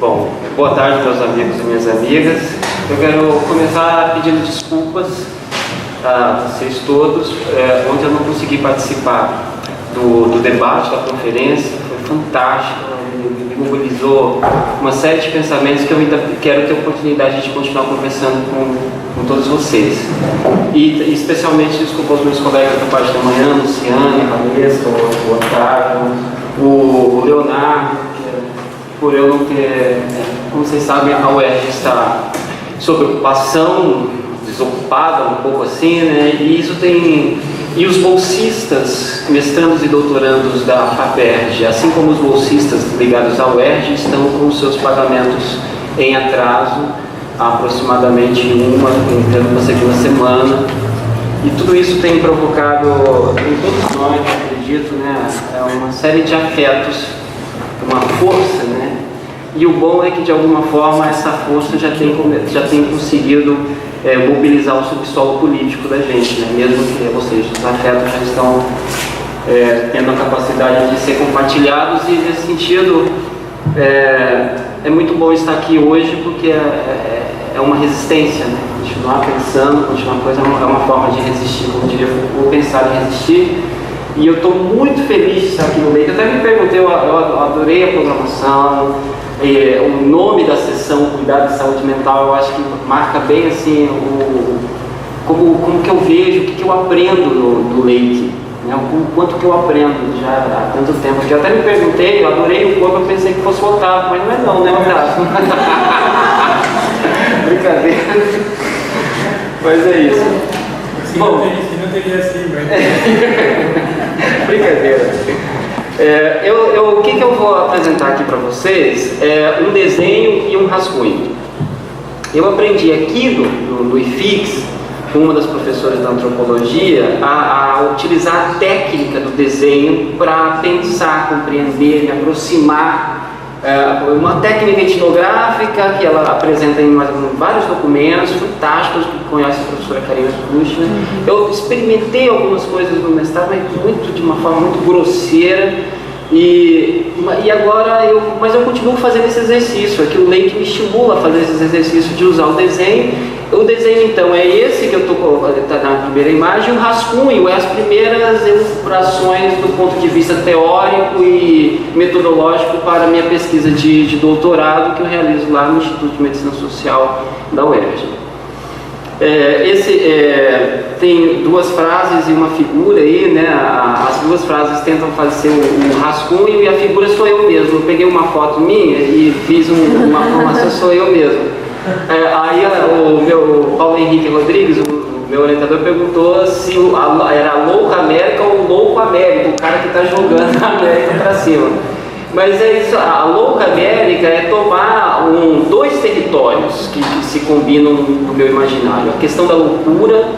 Bom, boa tarde, meus amigos e minhas amigas. Eu quero começar pedindo desculpas a vocês todos. Ontem eu não consegui participar do debate, da conferência. Foi fantástico, me mobilizou uma série de pensamentos que eu ainda quero ter oportunidade de continuar conversando com todos vocês. E especialmente desculpa aos meus colegas da parte da manhã, Luciana, a Vanessa, o Otávio, o Leonardo, por eu não ter, como vocês sabem, a UERJ está sob ocupação, desocupada um pouco assim, né? E os bolsistas, mestrandos e doutorandos da FAPERJ, assim como os bolsistas ligados à UERJ, estão com os seus pagamentos em atraso, há aproximadamente entrando na segunda semana. E tudo isso tem provocado em todos nós, acredito, né, uma série de afetos, uma força, né? E o bom é que, de alguma forma, essa força já tem conseguido mobilizar o subsolo político da gente, né? Mesmo que, ou seja, os afetos já estão tendo a capacidade de ser compartilhados, e nesse sentido é muito bom estar aqui hoje, porque é uma resistência, né? Continuar pensando, continuar coisa é uma forma de resistir, como diria Foucault, pensar em resistir. E eu estou muito feliz de estar aqui no meio. Eu até me perguntei, eu adorei a programação, o nome da sessão, Cuidado de Saúde Mental, eu acho que marca bem assim como que eu vejo, o que eu aprendo no Leite, né? O quanto que eu aprendo já há tanto tempo. Eu até me perguntei, eu adorei o corpo, eu pensei que fosse o Otávio, mas não é não, né, Otávio? Brincadeira. Mas é isso. Se não teria assim, mas... Brincadeira. O que eu vou apresentar aqui para vocês é um desenho e um rascunho. Eu aprendi aqui no IFIX, com uma das professoras da antropologia, a utilizar a técnica do desenho para pensar, compreender, me aproximar. Uma técnica etnográfica que ela apresenta em vários documentos fantásticos, que conhece a professora Karina Surush, né? Eu experimentei algumas coisas no mestrado, mas de uma forma muito grosseira, e agora mas eu continuo fazendo esse exercício. Aqui o Leite me estimula a fazer esse exercício de usar o desenho. O desenho, então, é esse que eu estou colocando, está na primeira imagem. O rascunho é as primeiras elaborações do ponto de vista teórico e metodológico para a minha pesquisa de doutorado, que eu realizo lá no Instituto de Medicina Social da UERJ. Tem duas frases e uma figura aí, né? As duas frases tentam fazer um rascunho e a figura sou eu mesmo. Eu peguei uma foto minha e fiz uma formação, sou eu mesmo. Aí o meu Paulo Henrique Rodrigues, o meu orientador, perguntou se era a Louca América ou o Louco América, o cara que está jogando a América para cima. Mas é isso, a Louca América é tomar dois territórios que se combinam no meu imaginário. A questão da loucura,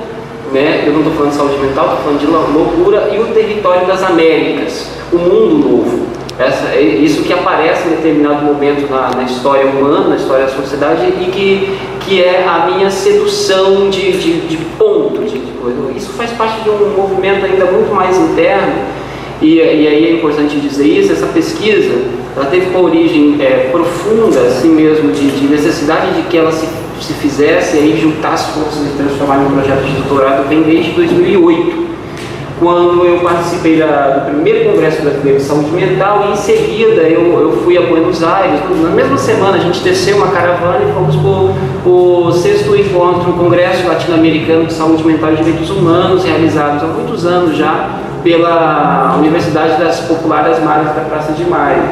né? Eu não estou falando de saúde mental, estou falando de loucura, e o território das Américas, o mundo novo. Isso que aparece em determinado momento na história humana, na história da sociedade, e que é a minha sedução de ponto, de coisa. Isso faz parte de um movimento ainda muito mais interno. E aí é importante dizer isso. Essa pesquisa, ela teve uma origem profunda, assim mesmo, de necessidade de que ela se fizesse e juntasse forças e transformar em um projeto de doutorado, vem desde 2008, quando eu participei do primeiro Congresso Brasileiro de Saúde Mental, e em seguida eu fui a Buenos Aires. Na mesma semana a gente desceu uma caravana e fomos para o 6º encontro, o Congresso Latino-Americano de Saúde Mental e Direitos Humanos, realizados há muitos anos já pela Universidade das Populares Madres da Praça de Maio.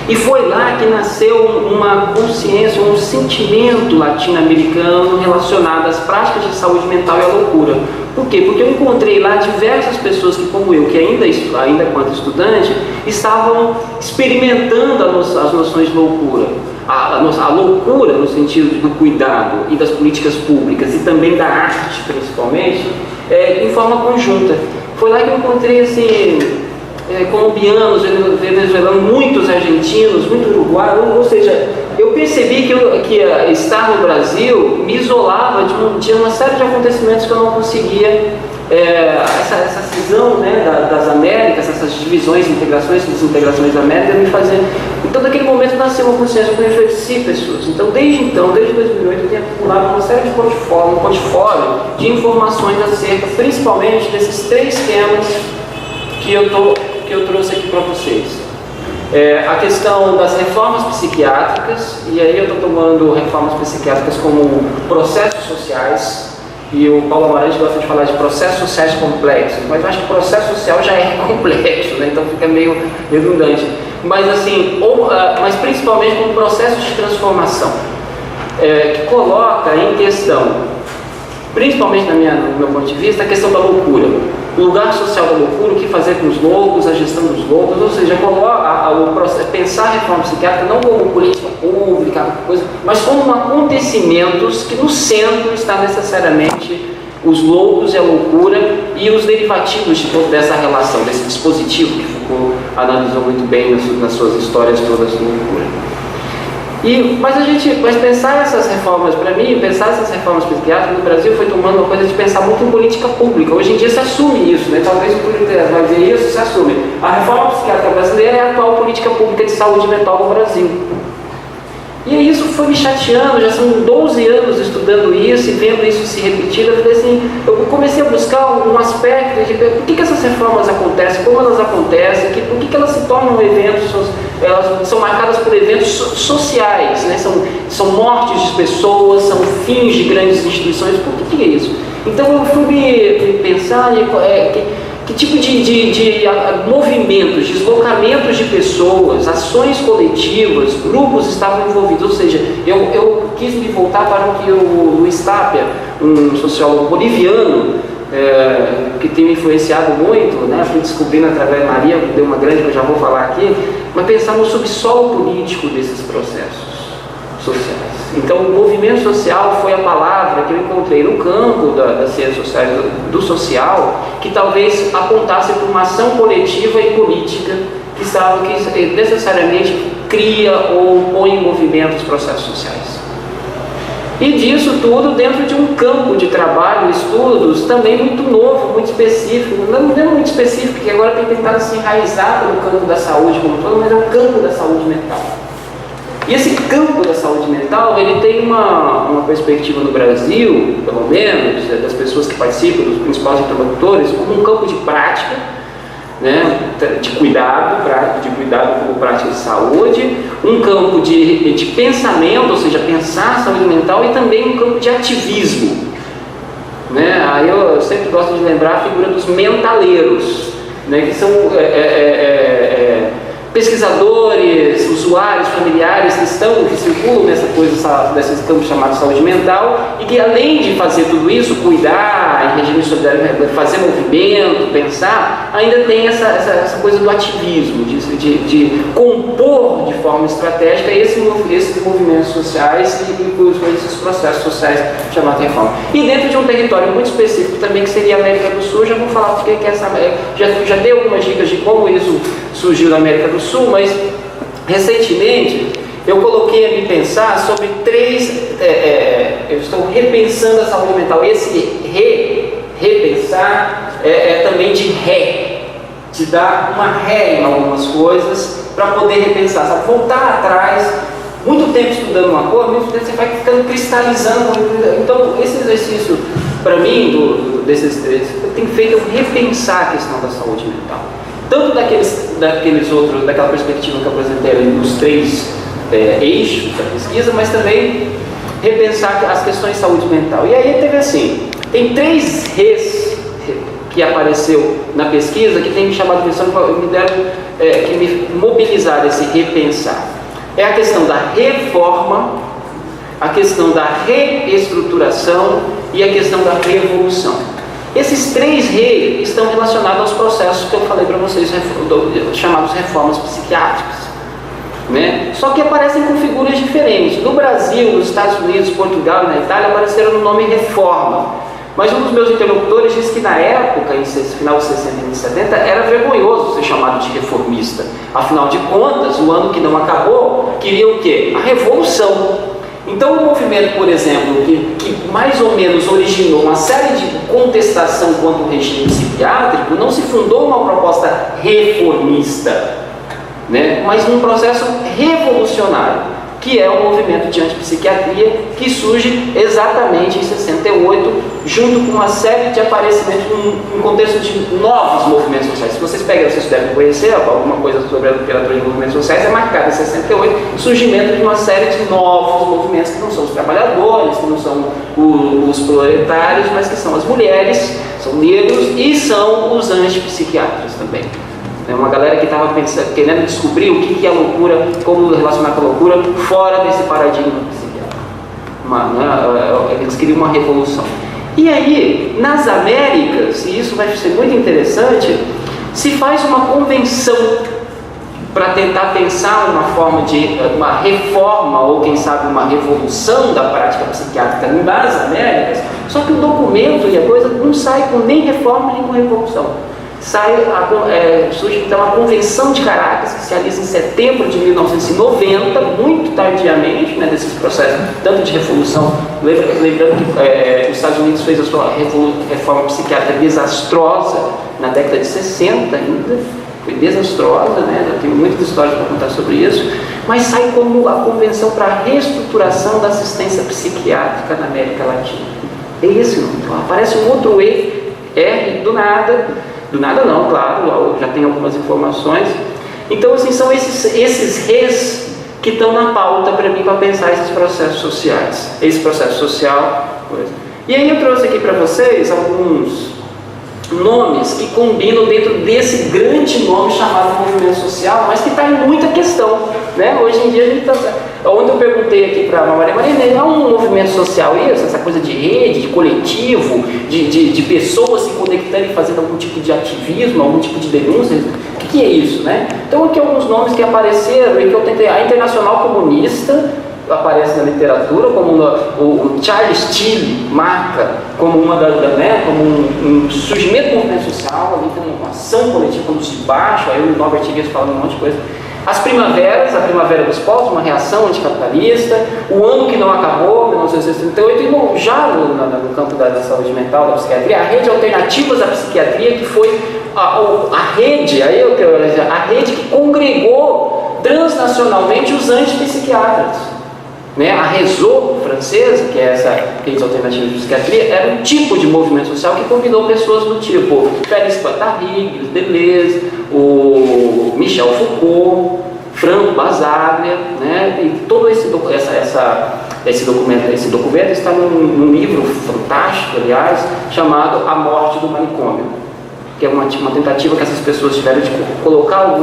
E foi lá que nasceu uma consciência, um sentimento latino-americano relacionado às práticas de saúde mental e à loucura. Por quê? Porque eu encontrei lá diversas pessoas que, como eu, que ainda quanto estudante, estavam experimentando as noções de loucura. A loucura no sentido do cuidado e das políticas públicas, e também da arte, principalmente, em forma conjunta. Foi lá que eu encontrei, assim, colombianos, venezuelanos, muitos argentinos, muito uruguaios. Ou seja, eu percebi que estar no Brasil me isolava de uma série de acontecimentos que eu não conseguia essa cisão, né, das Américas, essas divisões, integrações, desintegrações da América, me fazer. Então, naquele momento, nasceu uma consciência, eu conheci pessoas. Então, desde 2008, eu tenho acumulado uma série de um portfólio de informações acerca, principalmente, desses 3 temas que eu trouxe aqui para vocês. A questão das reformas psiquiátricas, e aí eu estou tomando reformas psiquiátricas como processos sociais, e o Paulo Amarante gosta de falar de processos sociais complexos, mas eu acho que o processo social já é complexo, né? Então fica meio redundante. Mas assim, mas principalmente como processo de transformação, que coloca em questão, principalmente no meu ponto de vista, a questão da loucura. O lugar social da loucura, o que fazer com os loucos, a gestão dos loucos, ou seja, pensar a reforma psiquiátrica não como política pública, mas como acontecimentos que no centro está necessariamente os loucos e a loucura e os derivativos dessa relação, desse dispositivo que Foucault analisou muito bem nas suas histórias todas de loucura. Mas pensar essas reformas, para mim, pensar essas reformas psiquiátricas no Brasil foi tomando uma coisa de pensar muito em política pública. Hoje em dia se assume isso, né? Talvez o Túlio vai dizer isso, se assume. A reforma psiquiátrica brasileira é a atual política pública de saúde mental no Brasil. E aí isso foi me chateando, já são 12 anos estudando isso e vendo isso se repetir. Eu falei assim, eu comecei a buscar um aspecto de por que essas reformas acontecem, como elas acontecem, por que elas se tornam eventos, elas são marcadas por eventos sociais, né? São mortes de pessoas, são fins de grandes instituições, por que é isso? Então eu fui me pensar que tipo de movimentos, deslocamentos de pessoas, ações coletivas, grupos estavam envolvidos. Ou seja, eu quis me voltar para o que o Luiz Tapia, um sociólogo boliviano, que tem me influenciado muito, né? Fui descobrindo através da Maria, deu uma grande que eu já vou falar aqui, mas pensar no subsolo político desses processos sociais. Então, o movimento social foi a palavra que eu encontrei no campo das ciências sociais, do social, que talvez apontasse para uma ação coletiva e política que necessariamente cria ou põe em movimento os processos sociais. E disso tudo dentro de um campo de trabalho, estudos, também muito novo, muito específico, não muito específico, porque agora tem tentado se enraizar no campo da saúde como todo, mas é o campo da saúde mental. E esse campo da saúde mental, ele tem uma perspectiva no Brasil, pelo menos, das pessoas que participam, dos principais interlocutores, como um campo de prática, né, de cuidado como prática de saúde, um campo de pensamento, ou seja, pensar a saúde mental, e também um campo de ativismo. Né? Aí eu sempre gosto de lembrar a figura dos mentaleiros, né, que são pesquisadores, usuários, familiares que circulam nessa coisa, desses campos chamados saúde mental, e que além de fazer tudo isso, cuidar, em regime solidário, fazer movimento, pensar, ainda tem essa coisa do ativismo, de compor de forma estratégica esses movimentos sociais e esses processos sociais chamados reforma. E dentro de um território muito específico também, que seria a América do Sul, já vou falar do que é essa América, já dei algumas dicas de como isso surgiu na América do Sul, mas recentemente eu coloquei a me pensar sobre eu estou repensando a saúde mental. Esse repensar também de dar uma ré em algumas coisas para poder repensar, sabe? Voltar atrás, muito tempo estudando uma coisa, muito tempo você vai ficando cristalizando. Então esse exercício para mim, eu tenho feito repensar a questão da saúde mental. Tanto daquela perspectiva que eu apresentei ali nos 3 eixos da pesquisa, mas também repensar as questões de saúde mental. E aí teve assim, tem 3 R's que apareceu na pesquisa que tem me chamado a atenção, que me mobilizaram esse repensar. É a questão da reforma, a questão da reestruturação e a questão da revolução. Esses 3 R's estão relacionados aos processos que eu falei para vocês, chamados reformas psiquiátricas, né? Só que aparecem com figuras diferentes. No Brasil, nos Estados Unidos, Portugal e na Itália apareceram no nome reforma. Mas um dos meus interlocutores disse que na época, em final de 60 e 70, era vergonhoso ser chamado de reformista. Afinal de contas, o ano que não acabou queria o quê? A revolução. Então, o movimento, por exemplo, que mais ou menos originou uma série de contestação quanto ao regime psiquiátrico, não se fundou uma proposta reformista, né, mas num processo revolucionário, que é o movimento de antipsiquiatria, que surge exatamente em 68, junto com uma série de aparecimentos no contexto de novos movimentos sociais. Se vocês devem conhecer alguma coisa sobre a literatura de movimentos sociais, é marcada em 68 o surgimento de uma série de novos movimentos, que não são os trabalhadores, que não são os proletários, mas que são as mulheres, são negros e são os antipsiquiatras também. É uma galera que estava querendo descobrir o que é loucura, como relacionar com a loucura fora desse paradigma psiquiátrico. Eles queriam uma revolução. E aí, nas Américas, e isso vai ser muito interessante, se faz uma convenção para tentar pensar uma forma de uma reforma ou quem sabe uma revolução da prática psiquiátrica nas Américas, só que o documento e a coisa não sai com nem reforma nem com revolução. Surge então a Convenção de Caracas, que se realiza em setembro de 1990, muito tardiamente, né, desses processos, tanto de revolução, lembrando que os Estados Unidos fez a sua reforma psiquiátrica desastrosa na década de 60 ainda, foi desastrosa, né, já tenho muitas histórias para contar sobre isso, mas sai como a Convenção para a Reestruturação da Assistência Psiquiátrica na América Latina. É esse nome. Então, aparece um outro R do nada não, claro, já tem algumas informações. Então, assim, são esses Res que estão na pauta para mim, para pensar esses processos sociais. Esse processo social, coisa. E aí eu trouxe aqui para vocês alguns nomes que combinam dentro desse grande nome chamado movimento social, mas que está em muita questão, né? Hoje em dia a gente está... Ontem eu perguntei aqui para a Maria Marinei, não é um movimento social isso? Essa coisa de rede, de coletivo, de pessoas se conectando e fazendo algum tipo de ativismo, algum tipo de denúncia? O que é isso, né? Então aqui alguns nomes que apareceram e que eu tentei... A Internacional Comunista aparece na literatura, como o Charles Tilly marca como uma como um surgimento do movimento social, ali tem uma ação coletiva como de baixo, aí o Norbert Elias falando um monte de coisa. As primaveras, a Primavera dos Povos, uma reação anticapitalista, o ano que não acabou, 1968, e já no campo da saúde mental, da psiquiatria, a rede Alternativas à Psiquiatria, que foi a rede, a rede que congregou transnacionalmente os antipsiquiatras. Né? A Réseau francesa, que é essa rede alternativa de psiquiatria, era um tipo de movimento social que combinou pessoas do tipo Félix Guattari, Deleuze, o Michel Foucault, Franco Basaglia, né? E todo esse documento está num livro fantástico, aliás, chamado A Morte do Manicômio, que é uma tentativa que essas pessoas tiveram de colocar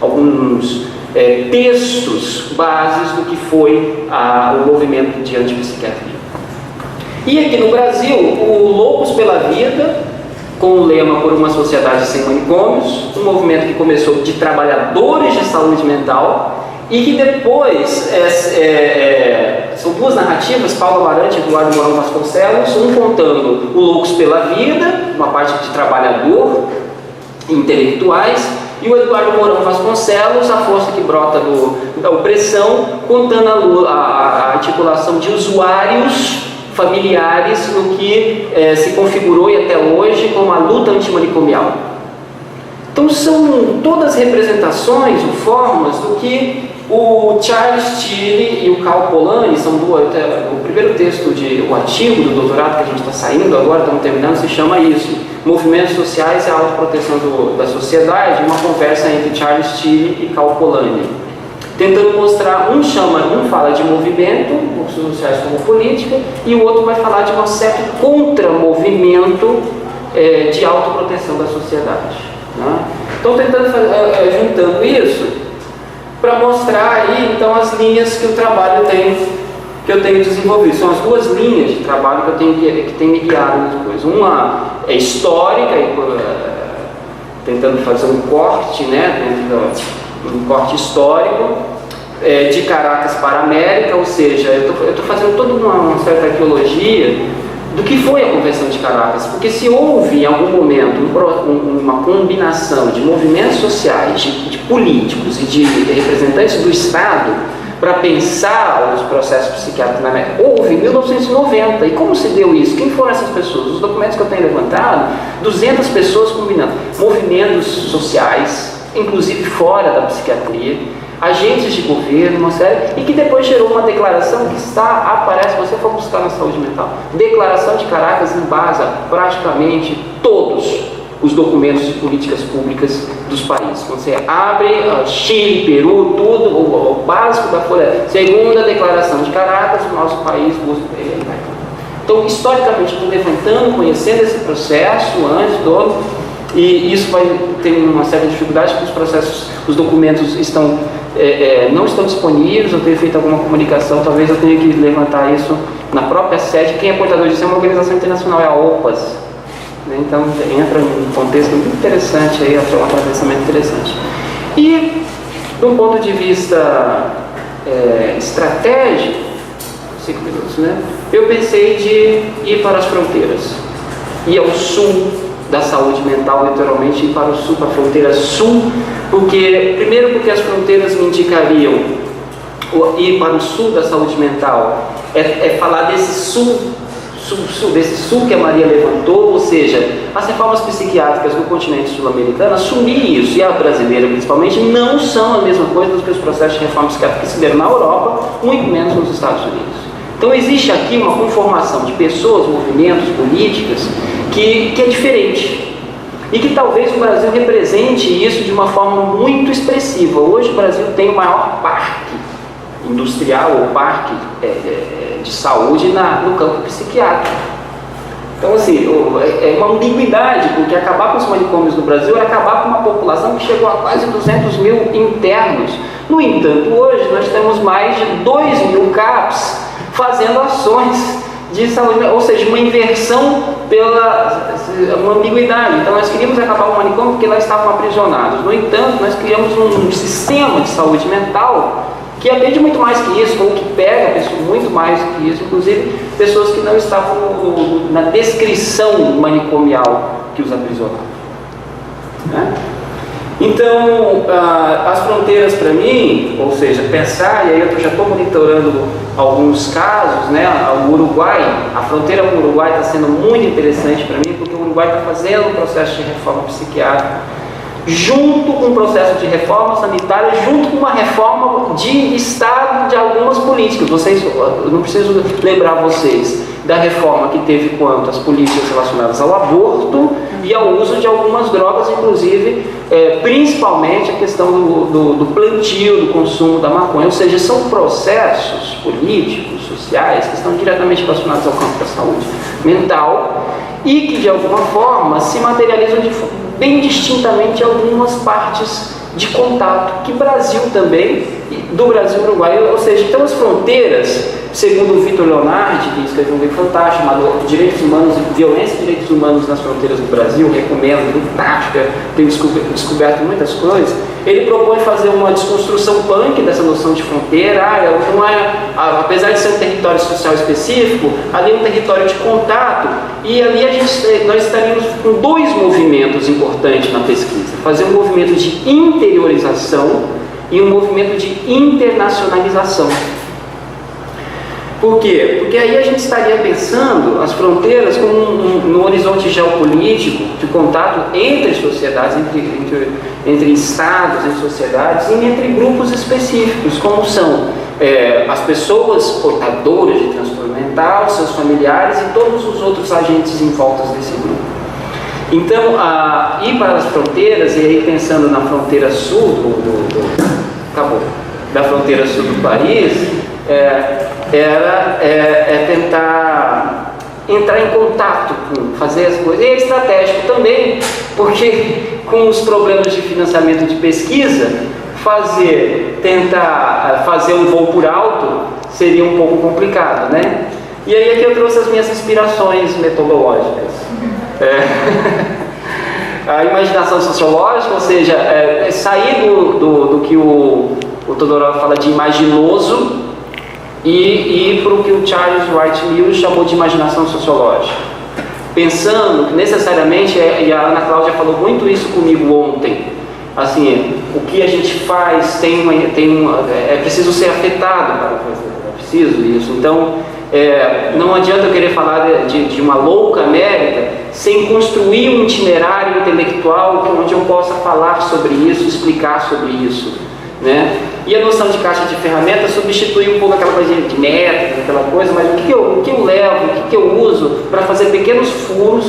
alguns textos bases do que foi o movimento de antipsiquiatria. E aqui no Brasil, o Loucos pela Vida, com o lema Por uma Sociedade Sem Manicômios, um movimento que começou de trabalhadores de saúde mental e que depois são duas narrativas, Paulo Amarante e Eduardo Mourão Vasconcelos, um contando o Loucos pela Vida, uma parte de trabalhador, intelectuais, e o Eduardo Mourão Vasconcelos, a força que brota da opressão, contando a articulação de usuários familiares no que se configurou e até hoje como a luta antimanicomial. Então são todas representações ou formas do que o Charles Tilly e o Karl Polanyi são o primeiro texto o artigo do doutorado que a gente está saindo agora, estamos terminando, se chama isso, Movimentos Sociais e a Autoproteção da Sociedade, uma conversa entre Charles Tilly e Karl Polanyi, tentando mostrar, um fala de movimento, sociais como política, e o outro vai falar de um certo contramovimento de autoproteção da sociedade, né? Então juntando isso para mostrar aí então as linhas que o trabalho que eu tenho desenvolvido. São as duas linhas de trabalho que tem me guiado depois. Uma é histórica, tentando fazer um corte, né, um corte histórico de Caracas para a América, ou seja, eu estou fazendo toda uma certa arqueologia do que foi a Convenção de Caracas, porque se houve em algum momento uma combinação de movimentos sociais, de políticos e de representantes do Estado para pensar os processos psiquiátricos na América, houve em 1990. E como se deu isso? Quem foram essas pessoas? Os documentos que eu tenho levantado, 200 pessoas combinando movimentos sociais, inclusive fora da psiquiatria, agentes de governo, uma série, e que depois gerou uma declaração que aparece, se você for buscar na saúde mental, Declaração de Caracas embasa praticamente todos os documentos de políticas públicas dos países. Quando você abre Chile, Peru, tudo, o básico da folha, segunda Declaração de Caracas, o nosso país busca. Então, historicamente, estou levantando, conhecendo esse processo antes todo, e isso vai ter uma certa dificuldade, porque os documentos não estão disponíveis. Eu tenho feito alguma comunicação, talvez eu tenha que levantar isso na própria sede. Quem é portador disso é uma organização internacional, é a OPAS. Então entra num contexto muito interessante, aí, um atravessamento interessante. E, de um ponto de vista estratégico, 5 minutos, né? Eu pensei de ir para as fronteiras, ir ao sul da saúde mental, literalmente, ir para o sul, para a fronteira sul, primeiro porque as fronteiras me indicariam ir para o sul da saúde mental, falar desse sul que a Maria levantou, ou seja, as reformas psiquiátricas no continente sul-americano, assumir isso, e a brasileira principalmente, não são a mesma coisa do que os processos de reforma psiquiátrica que se deram na Europa, muito menos nos Estados Unidos. Então existe aqui uma conformação de pessoas, movimentos, políticas, que é diferente. E que talvez o Brasil represente isso de uma forma muito expressiva. Hoje o Brasil tem o maior parque industrial ou parque de saúde no campo psiquiátrico. Então, assim, é uma ambiguidade, porque acabar com os manicômios no Brasil é acabar com uma população que chegou a quase 200 mil internos. No entanto, hoje nós temos mais de 2 mil CAPs fazendo ações de saúde, ou seja, uma inversão uma ambiguidade. Então nós queríamos acabar com o manicômio porque lá estavam aprisionados. No entanto, nós criamos um sistema de saúde mental que atende muito mais que isso, ou que pega pessoas muito mais que isso, inclusive pessoas que não estavam na descrição manicomial que os aprisionavam, né? Então, as fronteiras para mim, ou seja, pensar, e aí eu já estou monitorando alguns casos, né? O Uruguai, a fronteira com o Uruguai está sendo muito interessante para mim, porque o Uruguai está fazendo um processo de reforma psiquiátrica, junto com o processo de reforma sanitária, junto com uma reforma de Estado de algumas políticas. Eu não preciso lembrar vocês da reforma que teve quanto às políticas relacionadas ao aborto e ao uso de algumas drogas, inclusive, principalmente a questão do plantio, do consumo da maconha. Ou seja, são processos políticos, sociais, que estão diretamente relacionados ao campo da saúde mental e que, de alguma forma, se materializam bem distintamente algumas partes de contato, que Brasil também, do Brasil e Uruguai, ou seja, então as fronteiras, segundo o Vitor Leonardi, que escreveu um livro fantástico chamado Direitos Humanos e Violência e Direitos Humanos nas Fronteiras do Brasil, recomendo, fantástico, tem descoberto muitas coisas. Ele propõe fazer uma desconstrução punk dessa noção de fronteira. Apesar de ser um território social específico, ali é um território de contato, e ali nós estaríamos com 2 movimentos importantes na pesquisa: fazer um movimento de interiorização e um movimento de internacionalização. Por quê? Porque aí a gente estaria pensando as fronteiras como no horizonte geopolítico de contato entre sociedades, entre estados, entre sociedades e entre grupos específicos, como são as pessoas portadoras de transtorno mental, seus familiares e todos os outros agentes em volta desse grupo. Então, ir para as fronteiras, e aí pensando na fronteira sul da fronteira sul do país, tentar entrar em contato com fazer as coisas. E é estratégico também, porque com os problemas de financiamento de pesquisa, tentar fazer um voo por alto seria um pouco complicado, né? E aí aqui eu trouxe as minhas inspirações metodológicas. A imaginação sociológica, ou seja, sair do que o Todorov fala de imaginoso e ir para o que o Charles Wright Mills chamou de imaginação sociológica, pensando que necessariamente, e a Ana Cláudia falou muito isso comigo ontem, assim, o que a gente faz é preciso ser afetado para fazer, é preciso isso. Então, não adianta eu querer falar de uma louca América sem construir um itinerário intelectual onde eu possa falar sobre isso, explicar sobre isso, né? E a noção de caixa de ferramentas substitui um pouco aquela coisa de métodos, aquela coisa, mas o que eu levo, o que eu uso para fazer pequenos furos,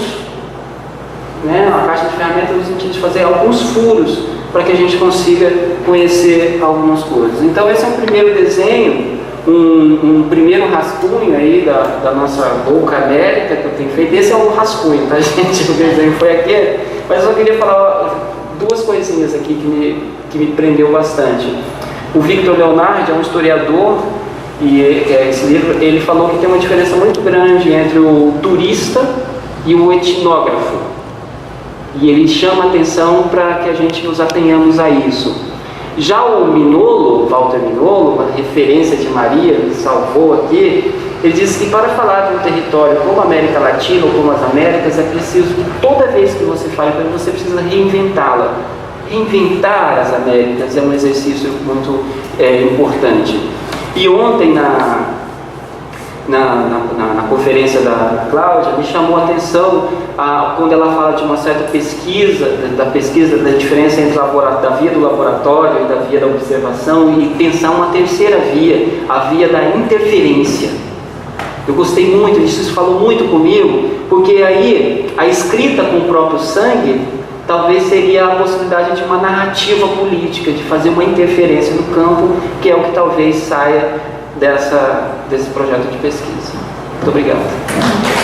né? A caixa de ferramentas no sentido de fazer alguns furos para que a gente consiga conhecer algumas coisas. Então esse é um primeiro desenho, um primeiro rascunho aí da nossa louca América que eu tenho feito. Esse é um rascunho, tá, gente? O desenho foi aqui, mas eu só queria falar duas coisinhas aqui que me prendeu bastante. O Victor Leonard é um historiador e esse livro ele falou que tem uma diferença muito grande entre o turista e o etnógrafo. E ele chama atenção para que a gente nos atenhamos a isso. Já o Mignolo, Walter Mignolo, uma referência de Maria, que salvou aqui, ele diz que para falar de um território como a América Latina ou como as Américas, é preciso que toda vez que você fale, você precisa reinventá-la. Reinventar as Américas é um exercício muito importante. E ontem, na conferência da Cláudia, me chamou a atenção quando ela fala de uma certa pesquisa, da diferença entre da via do laboratório e da via da observação, e pensar uma terceira via, a via da interferência. Eu gostei muito disso, isso falou muito comigo, porque aí a escrita com o próprio sangue talvez seria a possibilidade de uma narrativa política, de fazer uma interferência no campo, que é o que talvez saia desse projeto de pesquisa. Muito obrigado.